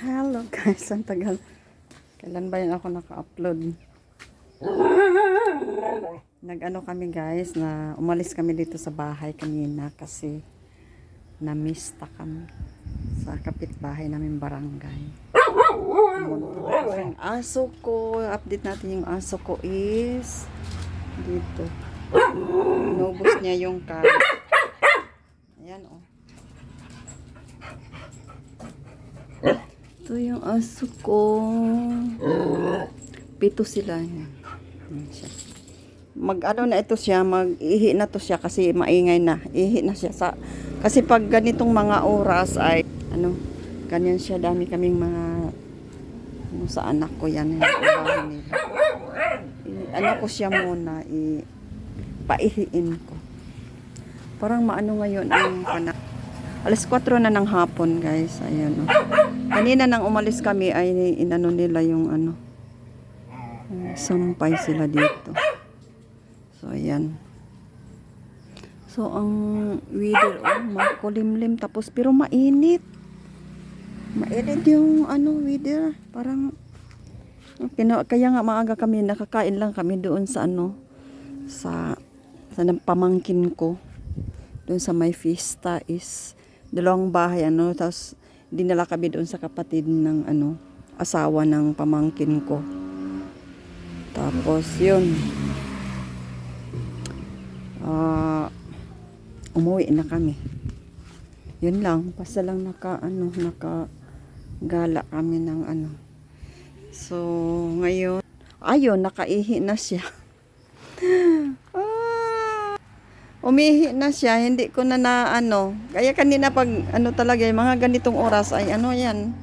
Hello guys, ang tagal. Kailan ba yun ako naka-upload? Nag-ano kami guys, na umalis kami dito sa bahay kanina kasi namista kami sa kapitbahay namin barangay. Yung aso ko, update natin yung aso ko is dito. Inubos niya yung car. Ayan oh. Ito yung aso ko. 7 sila. Ayan siya. Mag-ano na ito siya, mag-ihi na to siya kasi maingay na. Ihi na siya kasi pag ganitong mga oras ay ganyan siya, dami kaming mga sa anak ko yan, yung bahay nila. Ko siya muna, paihiin ko. Parang maano ngayon ang panak. Alas 4 na ng hapon, guys. Ayan, oh. Kanina nang umalis kami ay inano nila yung sampay sila dito. So, ayan. So, ang weather, makulimlim tapos pero mainit. Mainit yung weather. Parang kaya nga maaga kami nakakain lang kami doon sa sa pamangkin ko. Doon sa may fiesta is dalawang bahay tapos dinala kami doon sa kapatid ng asawa ng pamangkin ko. Tapos yun umuwi na kami. Yun lang, basta lang nakagala kami ng So ngayon ayun, nakaihi na siya. Umihi na siya, hindi ko na kaya kanina pag talaga, yung mga ganitong oras ay yan.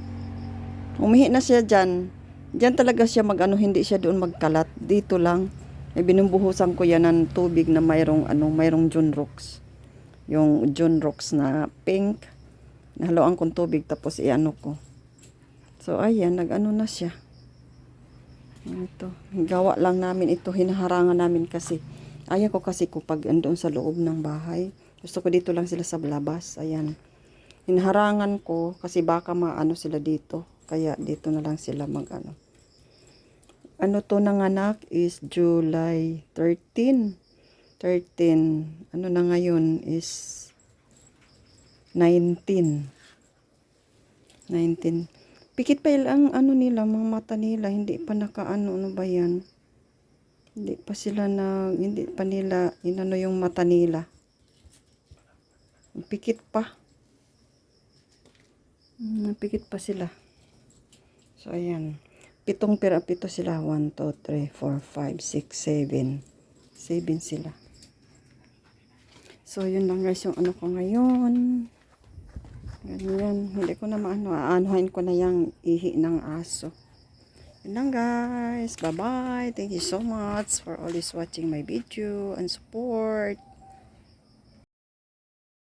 Umihi na siya dyan. Dyan talaga siya hindi siya doon magkalat. Dito lang. Ay binumbuhusan ko yan ng tubig na mayroong John Rocks. Yung John Rocks na pink. Nahaluan kong tubig tapos ko. So ayan, na siya. Ito, gawa lang namin ito, hinaharangan namin kasi. Ayaw ko kasi pag andoon sa loob ng bahay. Gusto ko dito lang sila sa labas. Ayan. Hinaharangan ko kasi baka maano sila dito. Kaya dito na lang sila to nanganak is July 13. Na ngayon is 19. Pikit pa ang nila, mga mata nila. Hindi pa ano ba yan? Hindi pa nila yung mata nila. Pikit pa. Pikit pa sila. So, ayan. 7 sila. 1, 2, 3, 4, 5, 6, 7. 7 sila. So, yun lang guys yung ko ngayon. Ganyan. Hindi ko na aanuhin ko na yung ihi ng aso. Yun lang guys. Bye-bye. Thank you so much for always watching my video and support.